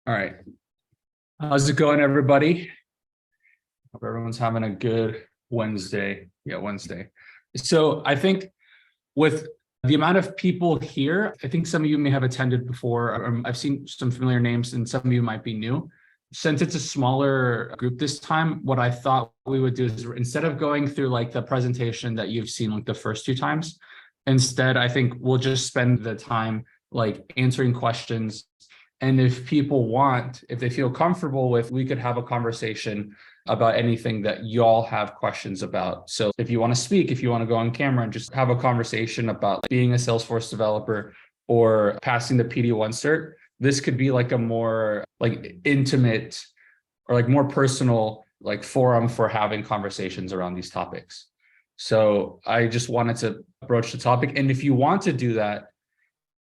All right. How's it going, everybody? Hope everyone's having a good Wednesday. Yeah, Wednesday. So I think with the amount of people here, I think some of you may have attended before. I've seen some familiar names and some of you might be new. Since it's a smaller group this time, what I thought we would do is instead of going through like the presentation that you've seen like the first two times, instead, I think we'll just spend the time like answering questions. And if people want, if they feel comfortable with, we could have a conversation about anything that y'all have questions about. So if you want to speak, if you want to go on camera and just have a conversation about being a Salesforce developer or passing the PD1 cert, this could be like a more like intimate or like more personal like forum for having conversations around these topics. So I just wanted to broach the topic. And if you want to do that,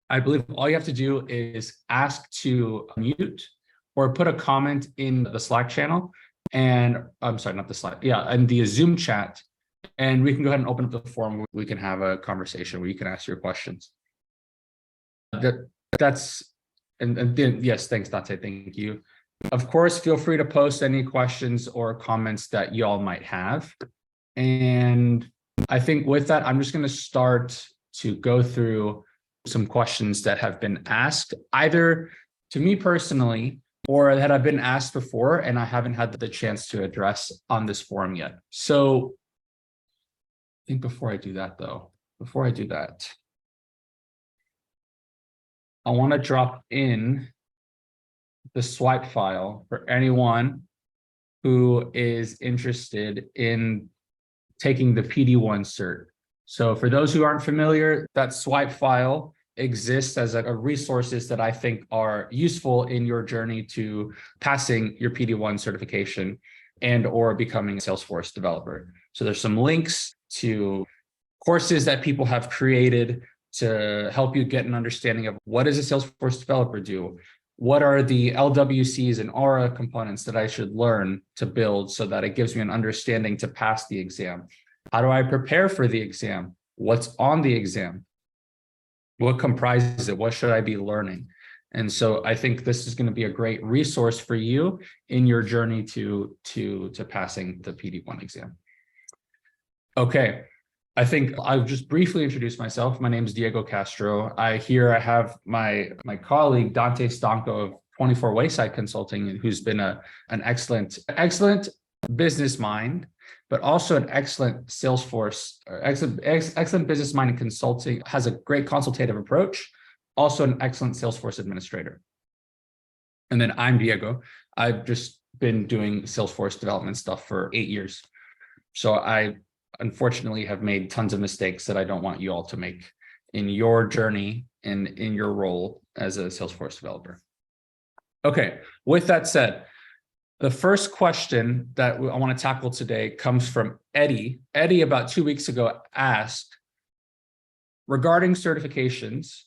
I believe all you have to do is ask to mute or put a comment in the Slack channel. And I'm sorry, not the Slack. Yeah, and the Zoom chat. And we can go ahead and open up the forum where we can have a conversation where you can ask your questions. That's yes, thanks, Dante. Thank you. Of course, feel free to post any questions or comments that y'all might have. And I think with that, I'm just going to start to go through some questions that have been asked, either to me personally or that have been asked before and I haven't had the chance to address on this forum yet. So I think before I do that, I want to drop in the swipe file for anyone who is interested in taking the PD1 cert. So for those who aren't familiar, that swipe file exists as a resources that I think are useful in your journey to passing your PD1 certification and or becoming a Salesforce developer. So there's some links to courses that people have created to help you get an understanding of what does a Salesforce developer do? What are the LWCs and Aura components that I should learn to build so that it gives me an understanding to pass the exam? How do I prepare for the exam? What's on the exam? What comprises it? What should I be learning? And so I think this is going to be a great resource for you in your journey to passing the PD1 exam. Okay, I think I'll just briefly introduce myself. My name is Diego Castro. I have my colleague, Dante Stanco of 24 Wayside Consulting, who's been an excellent business mind, but also an excellent Salesforce, excellent business mind and consulting, has a great consultative approach, also an excellent Salesforce administrator. And then I'm Diego. I've just been doing Salesforce development stuff for 8 years. So I unfortunately have made tons of mistakes that I don't want you all to make in your journey and in your role as a Salesforce developer. Okay, with that said, the first question that I want to tackle today comes from Eddie. Eddie, about 2 weeks ago, asked, regarding certifications,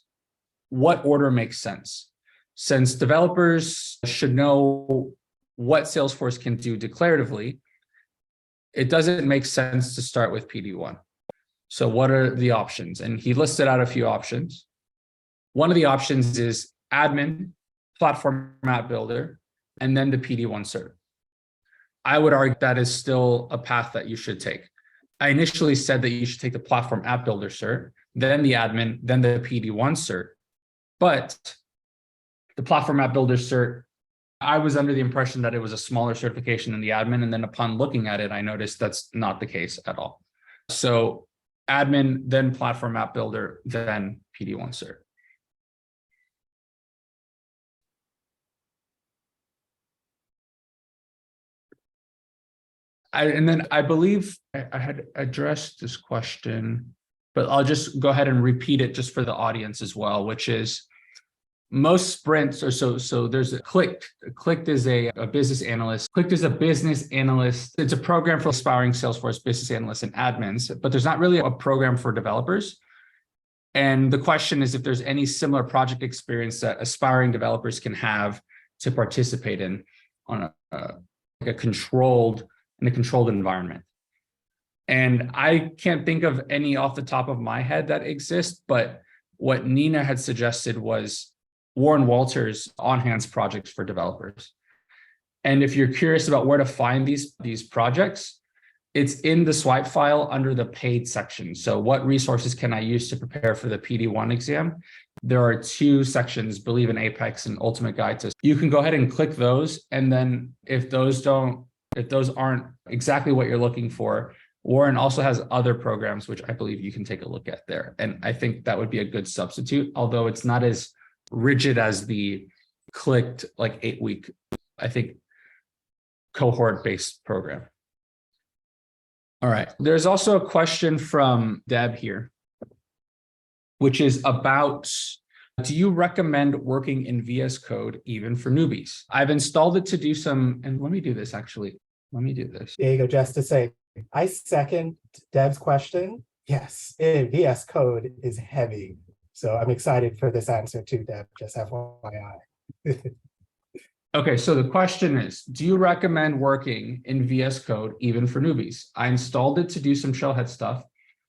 what order makes sense? Since developers should know what Salesforce can do declaratively, it doesn't make sense to start with PD1. So what are the options? And he listed out a few options. One of the options is admin, platform app builder, and then the PD1 cert. I would argue that is still a path that you should take. I initially said that you should take the platform app builder cert, then the admin, then the PD1 cert. But the platform app builder cert, I was under the impression that it was a smaller certification than the admin. And then upon looking at it, I noticed that's not the case at all. So admin, then platform app builder, then PD1 cert. And then I believe I had addressed this question, but I'll just go ahead and repeat it just for the audience as well, which is most sprints, or so there's a Clicked. Clicked is a business analyst. Clicked is a business analyst. It's a program for aspiring Salesforce business analysts and admins, but there's not really a program for developers. And the question is if there's any similar project experience that aspiring developers can have to participate in on a controlled environment. And I can't think of any off the top of my head that exist, but what Nina had suggested was Warren Walters' on-hands projects for developers. And if you're curious about where to find these projects, it's in the swipe file under the paid section. So what resources can I use to prepare for the PD1 exam? There are two sections, Believe in Apex and Ultimate Guide to. You can go ahead and click those. And then if those aren't exactly what you're looking for, Warren also has other programs, which I believe you can take a look at there. And I think that would be a good substitute, although it's not as rigid as the clicked like 8-week, I think, cohort-based program. All right. There's also a question from Deb here, which is about, do you recommend working in VS Code even for newbies? I've installed it to do some, and let me do this actually. Let me do this. There you go, just to say, I second Deb's question. Yes, VS Code is heavy. So I'm excited for this answer too, Deb, just FYI. Okay, so the question is, do you recommend working in VS Code even for newbies? I installed it to do some shellhead stuff,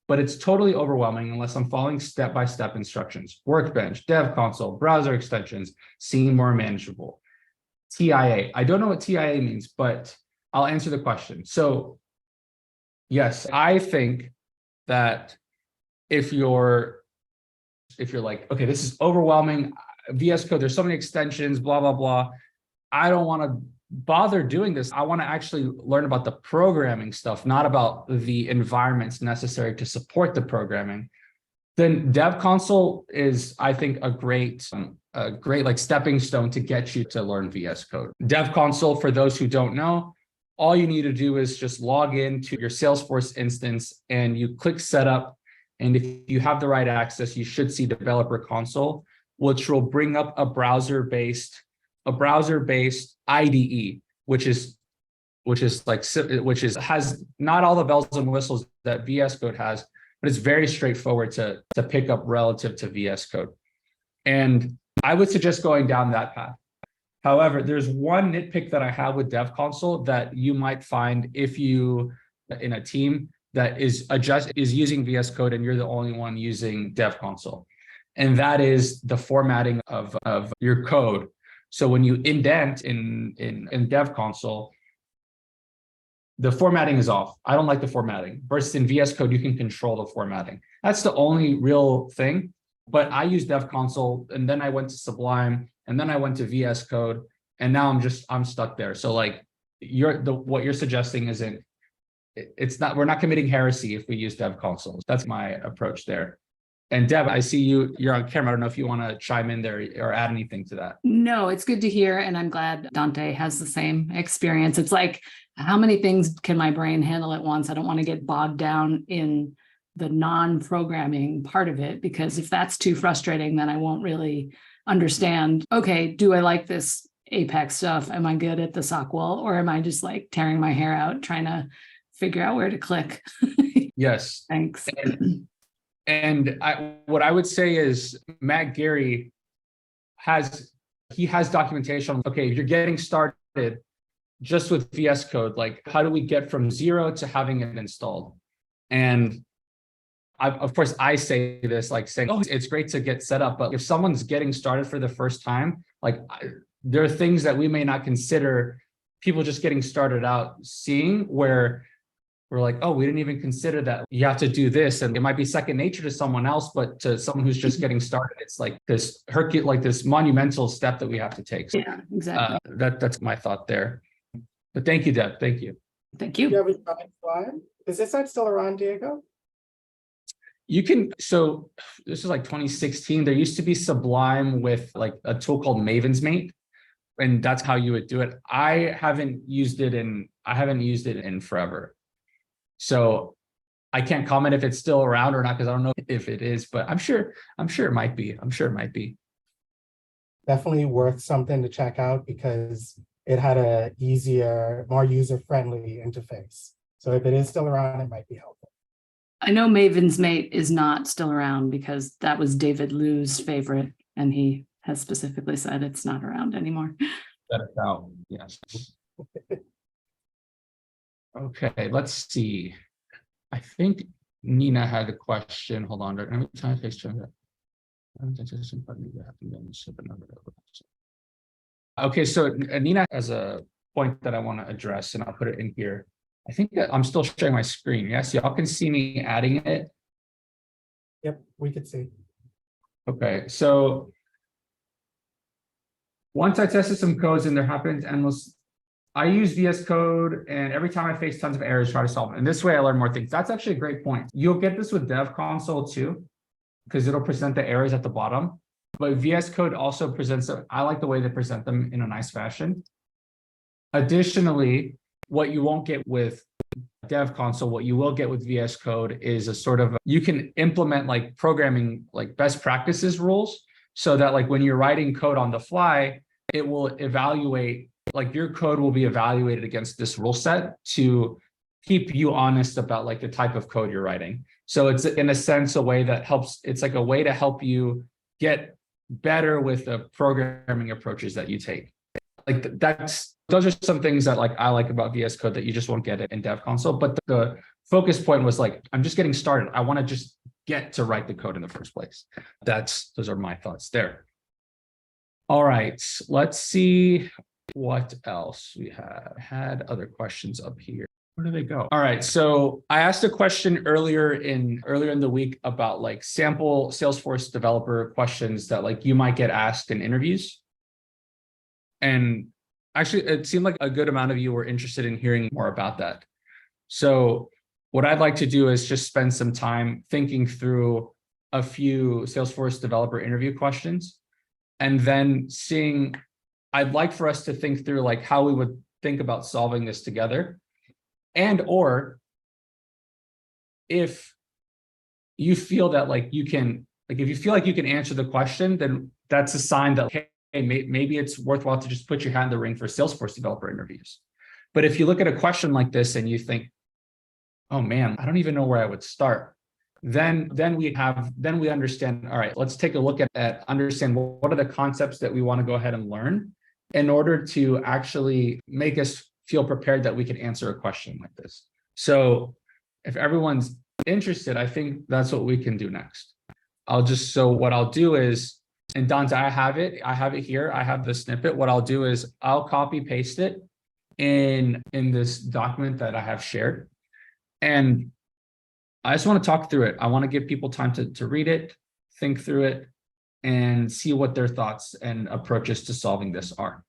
but it's totally overwhelming unless I'm following step-by-step instructions. Workbench, dev console, browser extensions seem more manageable. TIA, I don't know what TIA means, but I'll answer the question. So yes, I think that if you're like, okay, this is overwhelming, VS Code, there's so many extensions, blah, blah, blah. I don't want to bother doing this. I want to actually learn about the programming stuff, not about the environments necessary to support the programming. Then Dev Console is, I think, a great like stepping stone to get you to learn VS Code. Dev Console, for those who don't know, all you need to do is just log in to your Salesforce instance and you click setup. And if you have the right access, you should see Developer Console, which will bring up a browser-based IDE, which has not all the bells and whistles that VS Code has, but it's very straightforward to pick up relative to VS Code. And I would suggest going down that path. However, there's one nitpick that I have with Dev Console that you might find if you in a team that is using VS Code and you're the only one using Dev Console. And that is the formatting of your code. So when you indent in Dev Console, the formatting is off. I don't like the formatting. Versus in VS Code, you can control the formatting. That's the only real thing. But I use Dev Console, and then I went to Sublime, and then I went to VS Code, and now I'm stuck there. So like what you're suggesting isn't. We're not committing heresy if we use Dev Console. That's my approach there. And Deb, I see you're on camera. I don't know if you want to chime in there or add anything to that. No, it's good to hear. And I'm glad Dante has the same experience. It's like, how many things can my brain handle at once? I don't want to get bogged down in the non-programming part of it, because if that's too frustrating, then I won't really understand, okay, do I like this Apex stuff? Am I good at the sock wall? Or am I just like tearing my hair out trying to figure out where to click? Yes. Thanks. And what I would say is Matt Gary has documentation. Okay, if you're getting started just with VS Code, like how do we get from 0 to having it installed? And of course, I say this like saying, oh, it's great to get set up. But if someone's getting started for the first time, like there are things that we may not consider people just getting started out seeing where we're like, oh, we didn't even consider that you have to do this. And it might be second nature to someone else, but to someone who's just getting started, it's like this this monumental step that we have to take. So, yeah, exactly. That's my thought there. But thank you, Deb. Thank you. Thank you. Do you have a slide? Is this site still around, Diego? You can, so this is like 2016. There used to be Sublime with like a tool called Maven's Mate, and that's how you would do it. I haven't used it in forever. So I can't comment if it's still around or not, because I don't know if it is, but I'm sure it might be. Definitely worth something to check out because it had a easier, more user-friendly interface. So if it is still around, it might be helpful. I know Maven's Mate is not still around because that was David Liu's favorite, and he has specifically said it's not around anymore. That is out. Yes. Okay, let's see. I think Nina had a question. Hold on. Okay, so Nina has a point that I want to address, and I'll put it in here. I think that I'm still sharing my screen. Yes, y'all can see me adding it. Yep, we could see. Okay, so once I tested some codes and there happens endless, I use VS Code, and every time I face tons of errors, try to solve it. And this way I learn more things. That's actually a great point. You'll get this with Dev Console too, because it'll present the errors at the bottom. But VS Code also presents, I like the way they present them in a nice fashion. Additionally, what you won't get with Dev Console, what you will get with VS Code is a sort of, you can implement like programming, like best practices rules, so that like when you're writing code on the fly, it will evaluate, like your code will be evaluated against this rule set to keep you honest about like the type of code you're writing. So it's in a sense a way that helps, it's like a way to help you get better with the programming approaches that you take. Like those are some things that like I like about VS Code that you just won't get it in Dev Console. But the focus point was like, I'm just getting started. I want to just get to write the code in the first place. Those are my thoughts there. All right, let's see what else we had other questions up here. Where do they go? All right, so I asked a question earlier in the week about like sample Salesforce developer questions that like you might get asked in interviews. And actually, it seemed like a good amount of you were interested in hearing more about that. So what I'd like to do is just spend some time thinking through a few Salesforce developer interview questions, and then I'd like for us to think through like how we would think about solving this together. And or if you feel that like you can, like if you feel like you can answer the question, then that's a sign that, hey, maybe it's worthwhile to just put your hat in the ring for Salesforce developer interviews. But if you look at a question like this and you think, oh man, I don't even know where I would start, then we understand, all right, let's take a look at understand what are the concepts that we want to go ahead and learn in order to actually make us feel prepared that we can answer a question like this. So if everyone's interested, I think that's what we can do next. So what I'll do is, and Dante, I have it here. I have the snippet. What I'll do is I'll copy paste it in this document that I have shared. And I just want to talk through it. I want to give people time to read it, think through it, and see what their thoughts and approaches to solving this are.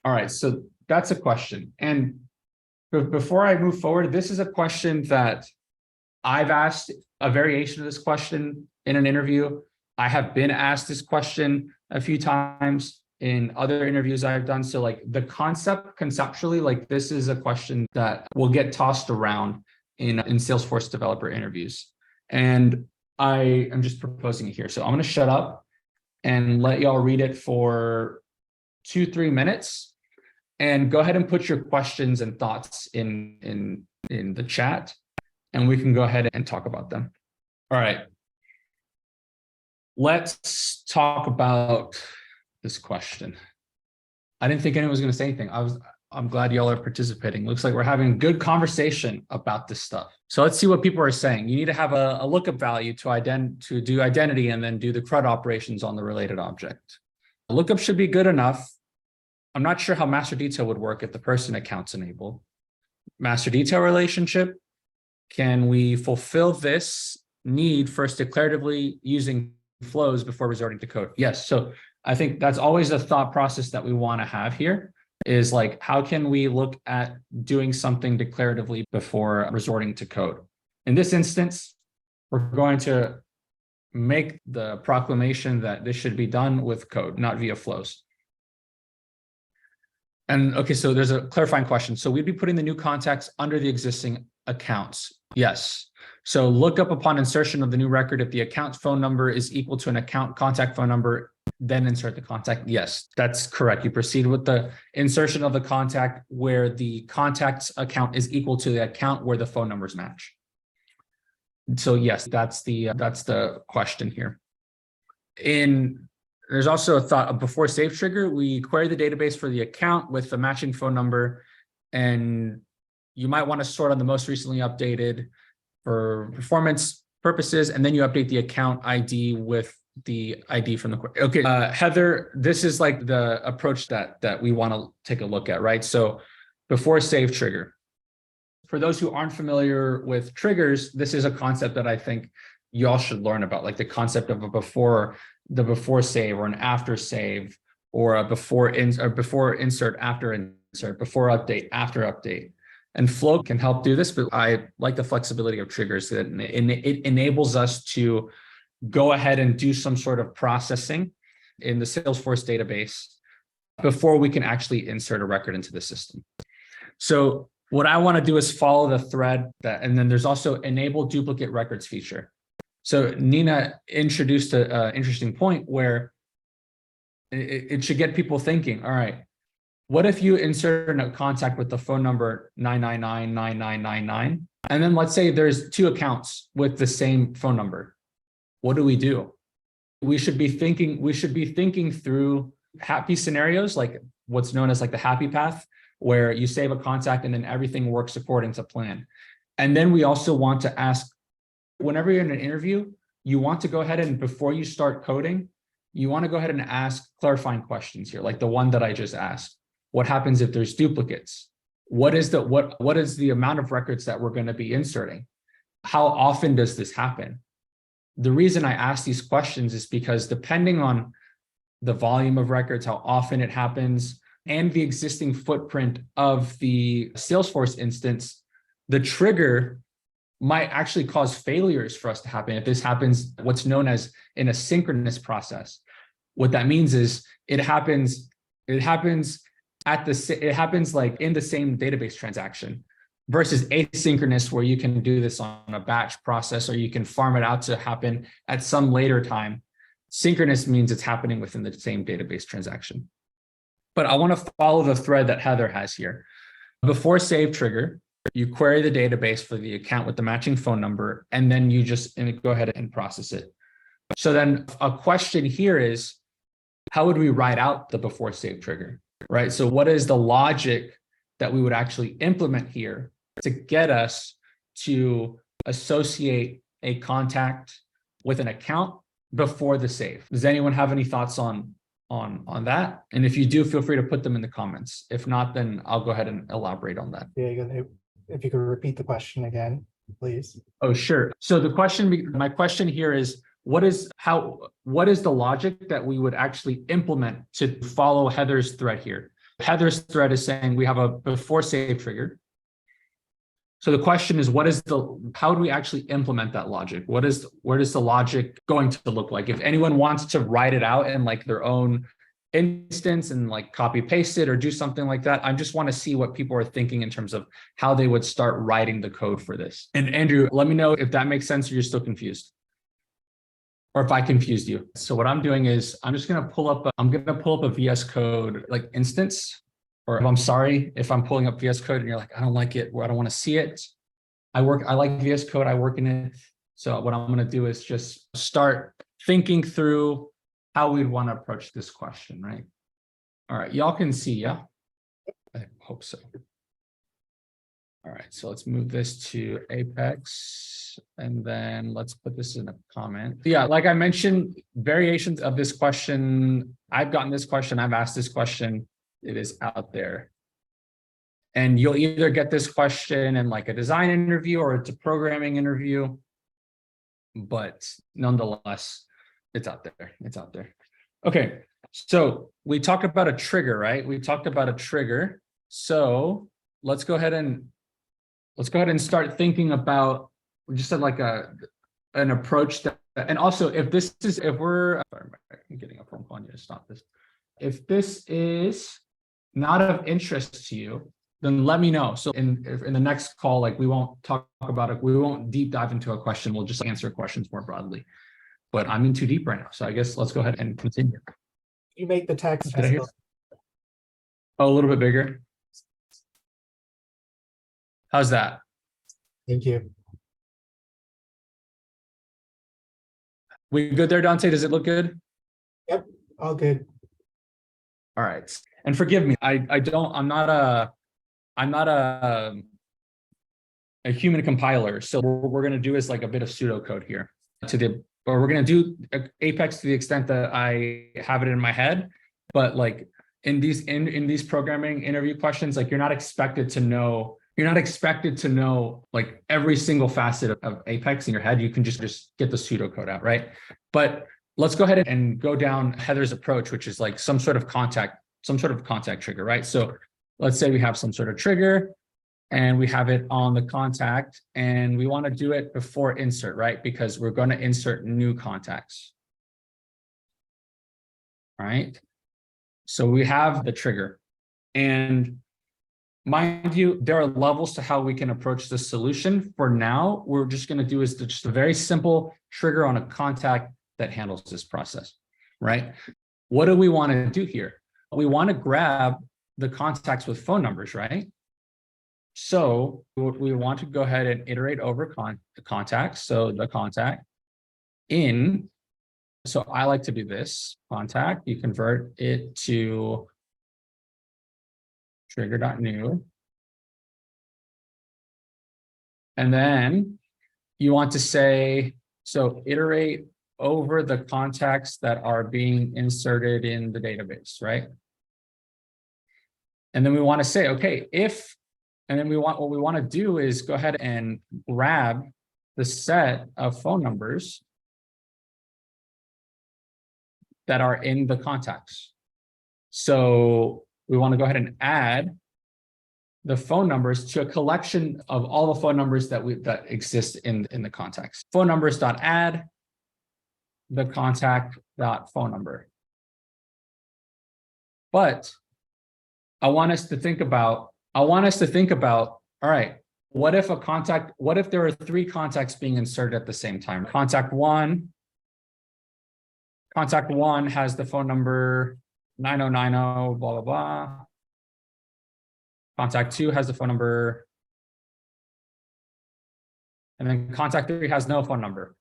All right, so that's a question. And before I move forward, this is a question that I've asked, a variation of this question in an interview. I have been asked this question a few times in other interviews I've done. So like the conceptually, like this is a question that will get tossed around in Salesforce developer interviews. And I am just proposing it here. So I'm going to shut up and let y'all read it for 2-3 minutes, and go ahead and put your questions and thoughts in the chat, and we can go ahead and talk about them. All right. Let's talk about this question. I didn't think anyone was going to say anything. I'm glad y'all are participating. Looks like we're having a good conversation about this stuff. So let's see what people are saying. You need to have a lookup value to do identity and then do the CRUD operations on the related object. A lookup should be good enough. I'm not sure how master detail would work if the person account's enabled. Master detail relationship. Can we fulfill this need first declaratively using flows before resorting to code? Yes. So I think that's always a thought process that we want to have here, is like, how can we look at doing something declaratively before resorting to code? In this instance, we're going to make the proclamation that this should be done with code, not via flows. And okay, so there's a clarifying question. So we'd be putting the new contacts under the existing accounts. Yes. So look up upon insertion of the new record if the account phone number is equal to an account contact phone number, then insert the contact. Yes, that's correct. You proceed with the insertion of the contact where the contact's account is equal to the account where the phone numbers match. So yes, that's the question here. There's also a thought before save trigger, we query the database for the account with the matching phone number, and you might want to sort on the most recently updated for performance purposes, and then you update the account ID with the ID from the okay. Heather, this is like the approach that we want to take a look at, right? So before save trigger. For those who aren't familiar with triggers, this is a concept that I think y'all should learn about, like the concept of a before save or an after save, or a before insert, after insert, before update, after update. And Flow can help do this, but I like the flexibility of triggers that it enables us to go ahead and do some sort of processing in the Salesforce database before we can actually insert a record into the system. So what I want to do is follow the thread and then there's also enable duplicate records feature. So Nina introduced an interesting point where it should get people thinking, all right, what if you insert a contact with the phone number 999-9999, and then let's say there's 2 accounts with the same phone number? What do? We should be thinking through happy scenarios, like what's known as like the happy path, where you save a contact and then everything works according to plan. And then we also want to ask, whenever you're in an interview, you want to go ahead and before you start coding, you want to go ahead and ask clarifying questions here, like the one that I just asked. What happens if there's duplicates? What is the amount of records that we're going to be inserting? How often does this happen? The reason I ask these questions is because depending on the volume of records, how often it happens, and the existing footprint of the Salesforce instance, the trigger might actually cause failures for us to happen if this happens what's known as in a synchronous process. What that means is it happens like in the same database transaction, versus asynchronous, where you can do this on a batch process or you can farm it out to happen at some later time. Synchronous means it's happening within the same database transaction. But I want to follow the thread that Heather has here. Before save trigger, you query the database for the account with the matching phone number, and then you just go ahead and process it. So then a question here is, how would we write out the before save trigger, right? So what is the logic that we would actually implement here to get us to associate a contact with an account before the save? Does anyone have any thoughts on that? And if you do, feel free to put them in the comments. If not, then I'll go ahead and elaborate on that. Yeah, if you could repeat the question again, please. Oh, sure. So my question here is, what is the logic that we would actually implement to follow Heather's thread here? Heather's thread is saying we have a before save trigger. So the question is, how do we actually implement that logic? Where is the logic going to look like? If anyone wants to write it out in like their own instance and like copy paste it or do something like that, I just want to see what people are thinking in terms of how they would start writing the code for this. And Andrew, let me know if that makes sense or you're still confused, or if I confused you. So what I'm doing is I'm going to pull up a VS Code like instance. Or I'm sorry if I'm pulling up VS Code and you're like, I don't like it, or I don't want to see it. I like VS Code, I work in it. So what I'm going to do is just start thinking through how we'd want to approach this question, right? All right, y'all can see, yeah? I hope so. All right, so let's move this to Apex, and then let's put this in a comment. Yeah, like I mentioned, variations of this question. I've gotten this question, I've asked this question. It is out there. And you'll either get this question in like a design interview or it's a programming interview, but nonetheless, it's out there. It's out there. Okay, so we talked about a trigger, right? We talked about a trigger. So let's go ahead and start thinking about just like an approach that, and also if we're, I'm getting a phone call, I need to stop this. If this is not of interest to you, then let me know. So in the next call, like we won't talk about it. We won't deep dive into a question. We'll just answer questions more broadly. But I'm in too deep right now. So I guess let's go ahead and continue. You make the text. Did I hear? Oh, a little bit bigger. How's that? Thank you. We good there, Dante? Does it look good? Yep, all good. All right. And forgive me, I'm not a human compiler. So what we're going to do is like a bit of pseudocode here to the or we're going to do Apex to the extent that I have it in my head, but like in these programming interview questions, like you're not expected to know like every single facet of Apex in your head. You can just get the pseudocode out, right? But let's go ahead and go down Heather's approach, which is like some sort of contact trigger, right? So let's say we have some sort of trigger and we have it on the contact and we want to do it before insert, right? Because we're going to insert new contacts. All right. So we have the trigger, and mind you, there are levels to how we can approach the solution. For now, we're just going to do is just a very simple trigger on a contact that handles this process, right? What do we want to do here? We want to grab the contacts with phone numbers, right? So we want to go ahead and iterate over the contacts. So the contact in, so I like to do this contact, you convert it to trigger.new. And then you want to say, so iterate over the contacts that are being inserted in the database, right? And then we want to say, okay, and then what we want to do is go ahead and grab the set of phone numbers that are in the contacts. So we want to go ahead and add the phone numbers to a collection of all the phone numbers that exist in the contacts. Phone numbers.add the contact.phone number. But I want us to think about, all right, what if there are 3 contacts being inserted at the same time? Contact one has the phone number 9090, blah, blah, blah. Contact 2 has the phone number. And then contact 3 has no phone number.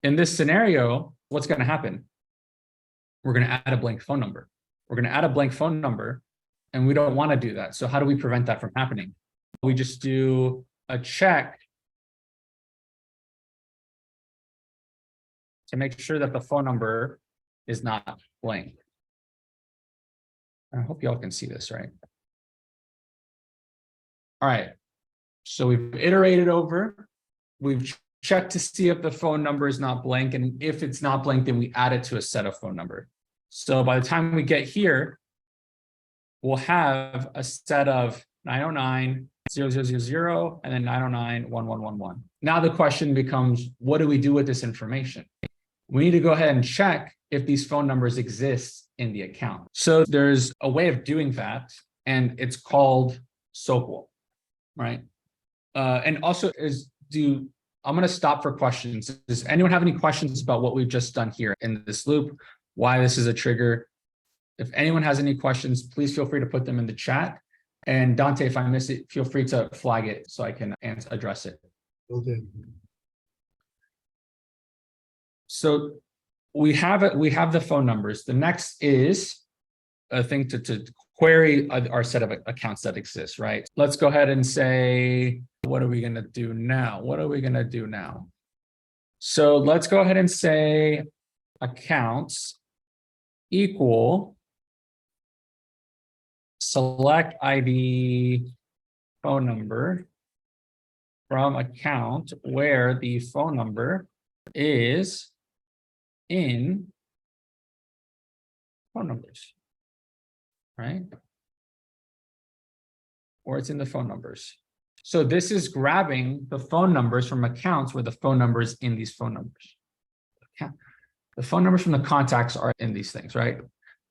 In this scenario, what's going to happen? We're going to add a blank phone number. And we don't want to do that. So how do we prevent that from happening? We just do a check to make sure that the phone number is not blank. I hope y'all can see this, right? All right. So we've iterated over. We've checked to see if the phone number is not blank. And if it's not blank, then we add it to a set of phone number. So by the time we get here, we'll have a set of 909-0000 and then 909-1111. Now the question becomes, what do we do with this information? We need to go ahead and check if these phone numbers exist in the account. So there's a way of doing that, and it's called SOQL, right? And also I'm going to stop for questions. Does anyone have any questions about what we've just done here in this loop? Why this is a trigger? If anyone has any questions, please feel free to put them in the chat. And Dante, if I miss it, feel free to flag it so I can address it. Okay. So we have the phone numbers. The next is a thing to query our set of accounts that exist, right? Let's go ahead and say, what are we going to do now? So let's go ahead and say accounts equal select ID phone number from account where the phone number is in phone numbers, right? Or it's in the phone numbers. So this is grabbing the phone numbers from accounts where the phone number is in these phone numbers. Okay. The phone numbers from the contacts are in these things, right?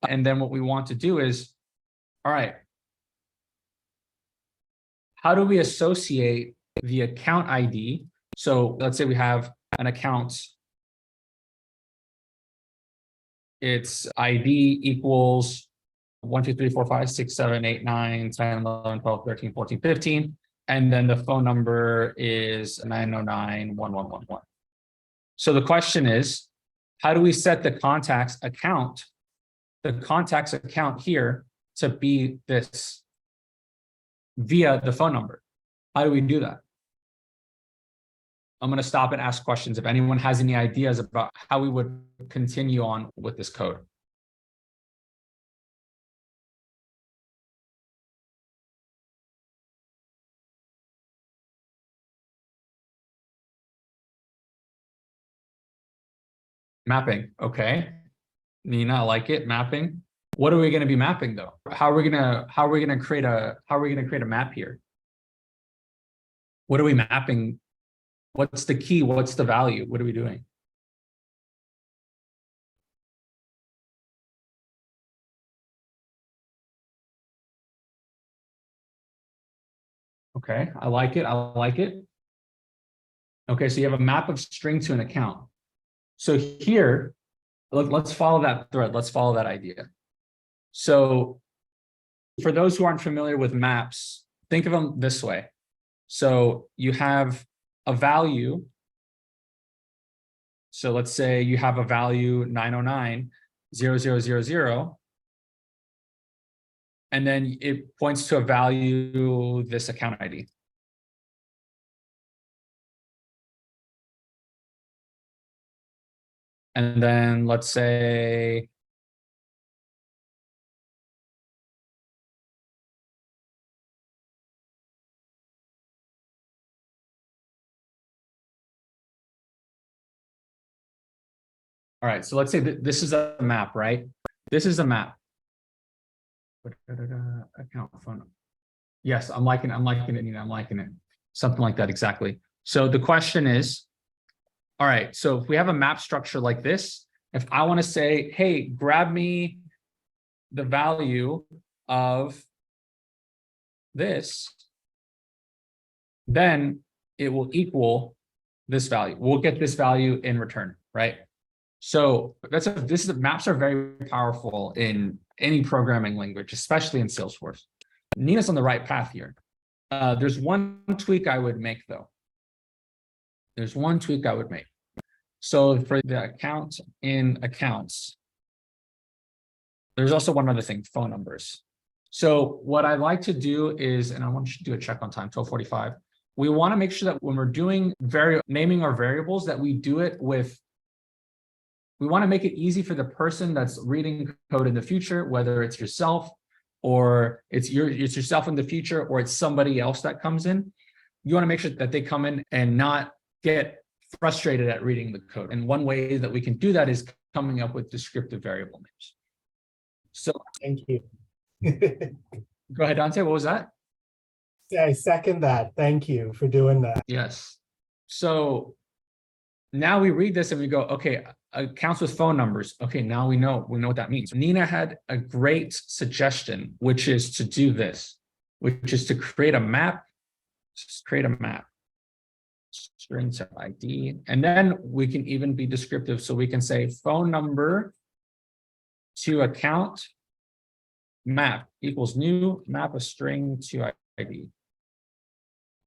And then what we want to do is, all right, how do we associate the account ID? So let's say we have an account. Its ID equals 1, 2, 3, 4, 5, 6, 7, 8, 9, 10, 11, 12, 13, 14, 15. And then the phone number is 909-1111. So the question is, how do we set the contacts account here to be this via the phone number? How do we do that? I'm going to stop and ask questions if anyone has any ideas about how we would continue on with this code. Mapping. Okay. Nina, I like it. Mapping. What are we going to be mapping though? How are we going to create a map here? What are we mapping? What's the key? What's the value? What are we doing? Okay, I like it. I like it. Okay, so you have a map of string to an account. So here, let's follow that thread. Let's follow that idea. So for those who aren't familiar with maps, think of them this way. So you have a value. So let's say you have a value 909,0000, and then it points to a value, this account ID. And then let's say, all right, so let's say that this is a map, right? This is a map. Account phone. Yes, I'm liking it, Nina, I'm liking it. Something like that, exactly. So the question is, all right, so if we have a map structure like this, if I want to say, hey, grab me the value of this, then it will equal this value. We'll get this value in return, right? So maps are very powerful in any programming language, especially in Salesforce. Nina's on the right path here. There's one tweak I would make though. There's one tweak I would make. So for the account in accounts, there's also one other thing, phone numbers. So what I like to do is, and I want you to do a check on time, 12:45. We want to make sure that when we're doing naming our variables, that we do it with, we want to make it easy for the person that's reading code in the future, whether it's yourself or it's yourself in the future, or it's somebody else that comes in. You want to make sure that they come in and not get frustrated at reading the code. And one way that we can do that is coming up with descriptive variable names. So Thank you. go ahead, Dante, what was that? I second that. Thank you for doing that. Yes. So now we read this and we go, okay, accounts with phone numbers. Okay, now we know what that means. Nina had a great suggestion, which is to do this, which is to create a map. Just create a map. String to ID. And then we can even be descriptive. So we can say phone number to account map equals new map of string to ID.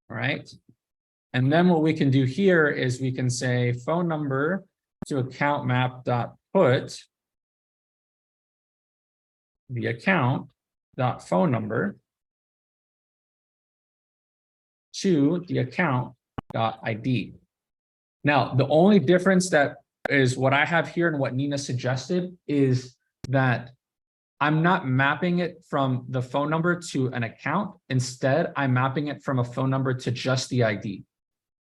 All right. And then what we can do here is we can say phone number to account map dot put the account dot phone number to the account dot ID. Now, the only difference that is what I have here and what Nina suggested is that I'm not mapping it from the phone number to an account. Instead, I'm mapping it from a phone number to just the ID.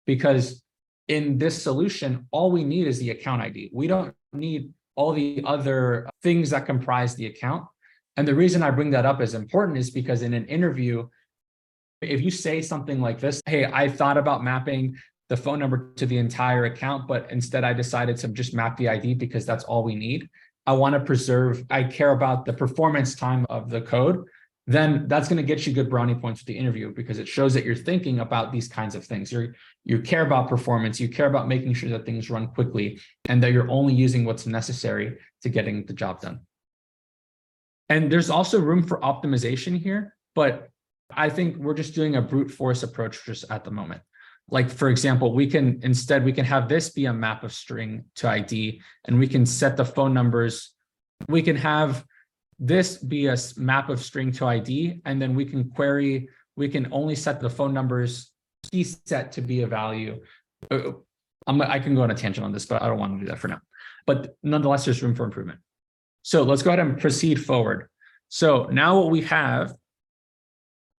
Because in this solution, all we need is the account ID. We don't need all the other things that comprise the account. And the reason I bring that up as important is because in an interview, if you say something like this, hey, I thought about mapping the phone number to the entire account, but instead I decided to just map the ID because that's all we need. I care about the performance time of the code, then that's going to get you good brownie points with the interview because it shows that you're thinking about these kinds of things. You care about performance, you care about making sure that things run quickly, and that you're only using what's necessary to getting the job done. And there's also room for optimization here, but I think we're just doing a brute force approach just at the moment. Like, for example, we can have this be a map of string to ID, and we can set the phone numbers. We can have this be a map of string to ID, and then we can only set the phone numbers key set to be a value. I can go on a tangent on this, but I don't want to do that for now. But nonetheless, there's room for improvement. So let's go ahead and proceed forward. So now what we have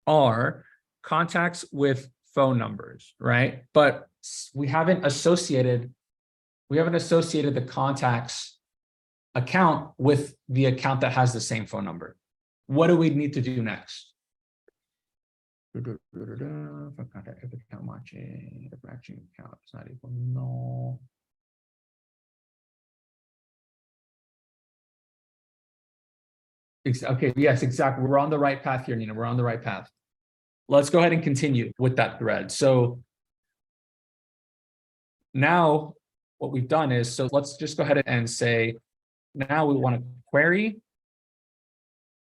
are contacts with phone numbers, right? But we haven't associated the contacts account with the account that has the same phone number. What do we need to do next? If account matching account is not equal, no. Okay, yes, exactly. We're on the right path here, Nina. We're on the right path. Let's go ahead and continue with that thread. So now what we've done is, so let's just go ahead and say, now we want to query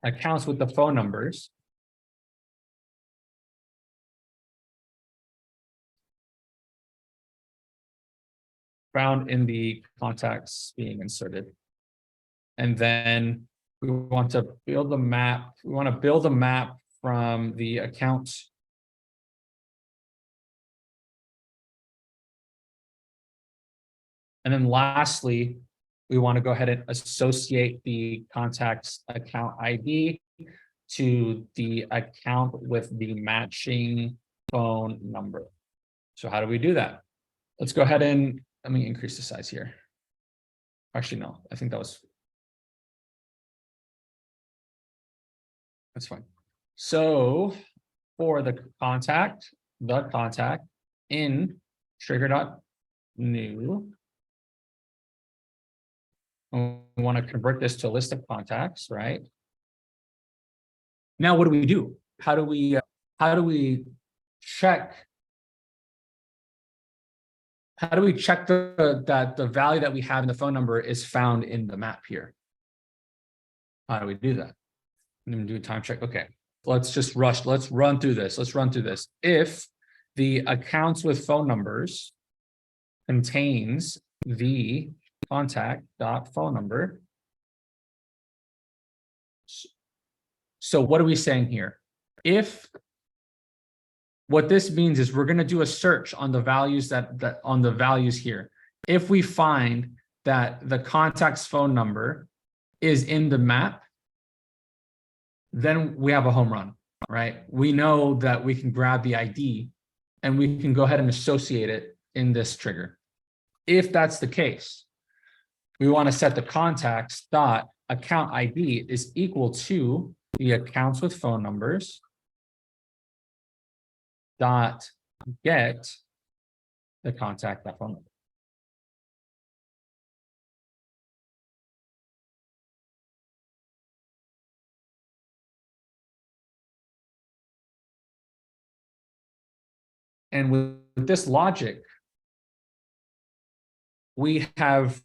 accounts with the phone numbers. Found in the contacts being inserted. And then we want to build a map. We want to build a map from the account. And then lastly, we want to go ahead and associate the contact's account ID to the account with the matching phone number. So how do we do that? Let's go ahead and let me increase the size here. Actually, no, I think that's fine. So for the contact in trigger.new, we want to convert this to a list of contacts, right? Now, what do we do? How do we check? How do we check that the value that we have in the phone number is found in the map here? How do we do that? I'm going to do a time check. Okay, let's just rush. Let's run through this. If the accounts with phone numbers contains the contact.phone number. So what are we saying here? If what this means is we're going to do a search on the values on the values here. If we find that the contact's phone number is in the map, then we have a home run, right? We know that we can grab the ID and we can go ahead and associate it in this trigger. If that's the case, we want to set the contacts dot account ID is equal to the accounts with phone numbers dot get the contact that phone number. And with this logic, we have,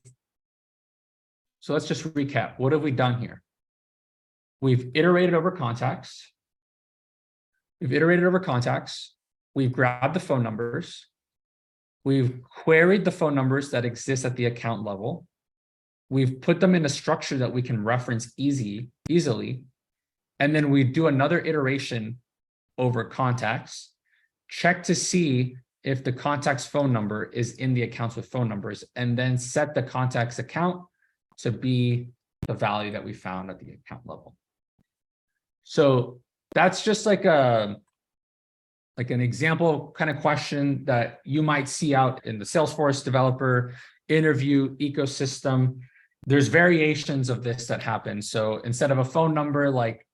so let's just recap. What have we done here? We've iterated over contacts. We've grabbed the phone numbers. We've queried the phone numbers that exist at the account level. We've put them in a structure that we can reference easily. And then we do another iteration over contacts, check to see if the contact's phone number is in the accounts with phone numbers, and then set the contact's account to be the value that we found at the account level. So that's just like an example kind of question that you might see out in the Salesforce developer interview ecosystem. There's variations of this that happen. So instead of a phone number, like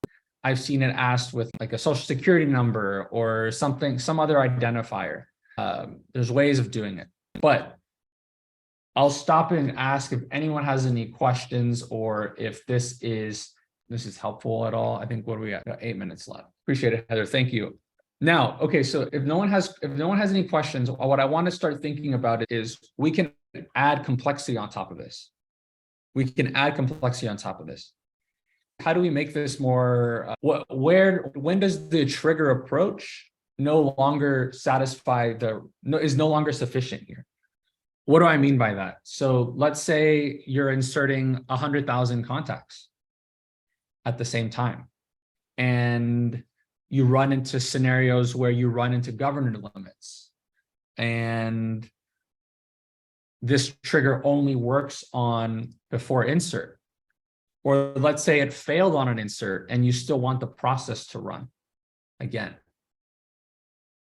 I've seen it asked with like a social security number or something, some other identifier. There's ways of doing it, but I'll stop and ask if anyone has any questions or if this is helpful at all. I think, what are we at? Got 8 minutes left. Appreciate it, Heather. Thank you. Now, okay, so if no one has any questions, what I want to start thinking about is we can add complexity on top of this. How do we make this more, when does the trigger approach no longer satisfy is no longer sufficient here? What do I mean by that? So let's say you're inserting 100,000 contacts at the same time, and you run into scenarios where you run into governor limits, and this trigger only works on before insert. Or let's say it failed on an insert and you still want the process to run again.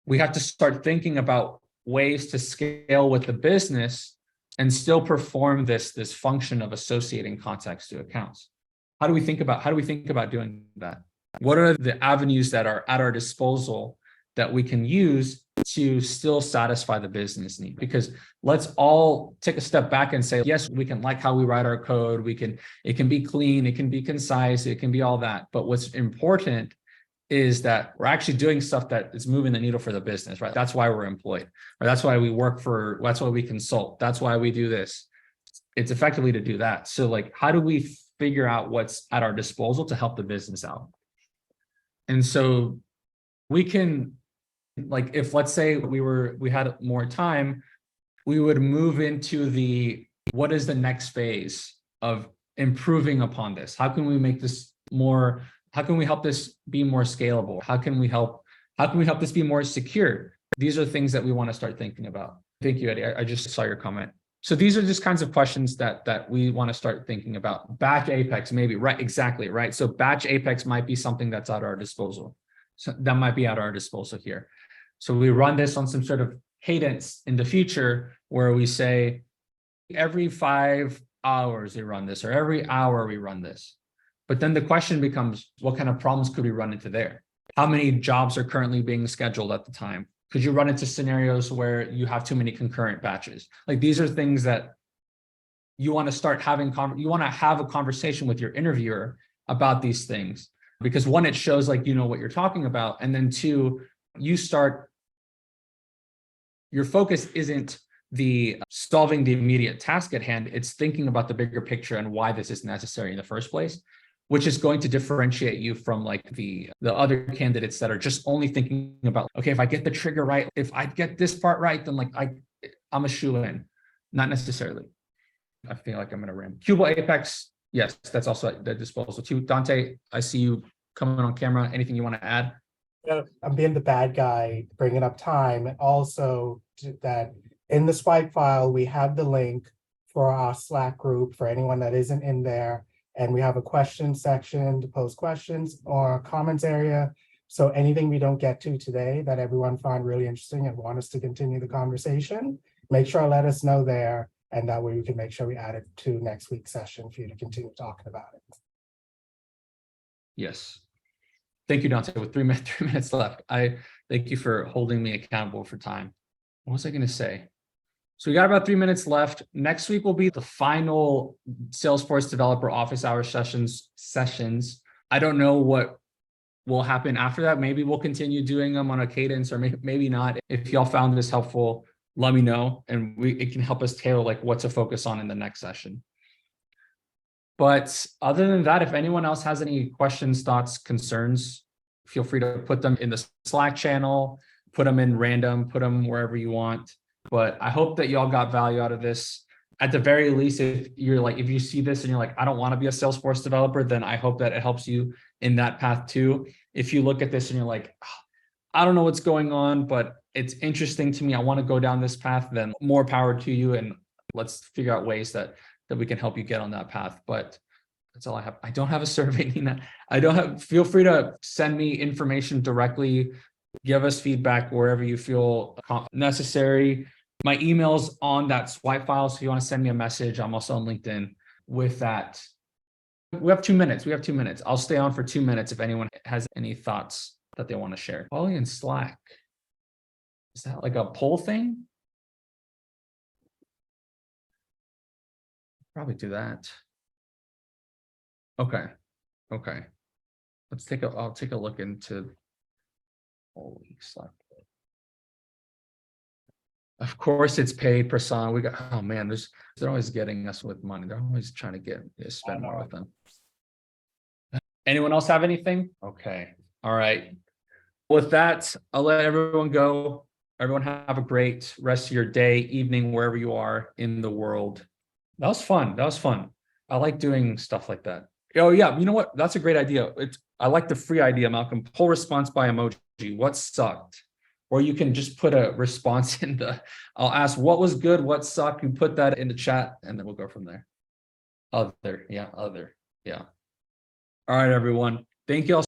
We have to start thinking about ways to scale with the business and still perform this function of associating contacts to accounts. How do we think about doing that? What are the avenues that are at our disposal that we can use to still satisfy the business need? Because let's all take a step back and say, yes, we can like how we write our code. It can be clean, it can be concise, it can be all that. But what's important is that we're actually doing stuff that is moving the needle for the business, right? That's why we're employed, or that's why we work for, that's why we consult. That's why we do this. It's effectively to do that. So like, how do we figure out what's at our disposal to help the business out? And so we can, like, if let's say we had more time, we would move into what is the next phase of improving upon this? How can we make this more, how can we help this be more scalable? How can we help this be more secure? These are things that we want to start thinking about. Thank you, Eddie. I just saw your comment. So these are just kinds of questions that we want to start thinking about. Batch Apex, maybe, right? Exactly, right? So batch Apex might be something that's at our disposal. So that might be at our disposal here. So we run this on some sort of cadence in the future where we say every 5 hours we run this, or every hour we run this. But then the question becomes, what kind of problems could we run into there? How many jobs are currently being scheduled at the time? Could you run into scenarios where you have too many concurrent batches? Like, these are things that you want to start having, you want to have a conversation with your interviewer about these things, because one, it shows like, you know what you're talking about. And then two, your focus isn't the solving the immediate task at hand. It's thinking about the bigger picture and why this is necessary in the first place, which is going to differentiate you from like the other candidates that are just only thinking about, okay, if I get the trigger right, if I get this part right, then like I'm a shoe-in. Not necessarily. I feel like I'm gonna ram. Qubit Apex, yes, that's also at the disposal too. Dante, I see you coming on camera. Anything you want to add? Yeah, I'm being the bad guy, bringing up time, and also that in the swipe file, we have the link for our Slack group for anyone that isn't in there. And we have a question section to post questions, or comments area. So anything we don't get to today that everyone found really interesting and want us to continue the conversation, make sure let us know there. And that way we can make sure we add it to next week's session for you to continue talking about it. Yes. Thank you, Dante. With 3 minutes left, I thank you for holding me accountable for time. What was I going to say? So we got about 3 minutes left. Next week will be the final Salesforce Developer Office Hours sessions. I don't know what will happen after that. Maybe we'll continue doing them on a cadence, or maybe not. If y'all found this helpful, let me know, and it can help us tailor like what to focus on in the next session. But other than that, if anyone else has any questions, thoughts, concerns, feel free to put them in the Slack channel, put them in random, put them wherever you want. But I hope that y'all got value out of this. At the very least, if you see this and you're like, I don't want to be a Salesforce developer, then I hope that it helps you in that path too. If you look at this and you're like, I don't know what's going on, but it's interesting to me, I want to go down this path, then more power to you. And let's figure out ways that we can help you get on that path. But that's all I have. I don't have a survey, Nina. Feel free to send me information directly. Give us feedback wherever you feel necessary. My email's on that swipe file. So if you want to send me a message, I'm also on LinkedIn. With that, we have 2 minutes. I'll stay on for 2 minutes if anyone has any thoughts that they want to share. Following in Slack. Is that like a poll thing? Probably do that. Okay. I'll take a look into holy Slack. Of course it's paid per song. Oh man, they're always getting us with money. They're always trying to spend more with them. Anyone else have anything? Okay. All right. With that, I'll let everyone go. Everyone have a great rest of your day, evening, wherever you are in the world. That was fun. I like doing stuff like that. Oh yeah, you know what? That's a great idea. I like the free idea, Malcolm. Poll response by emoji. What sucked? or you can just put a response in the, I'll ask what was good, what sucked, you put that in the chat, and then we'll go from there. Other, yeah. All right, everyone. Thank you all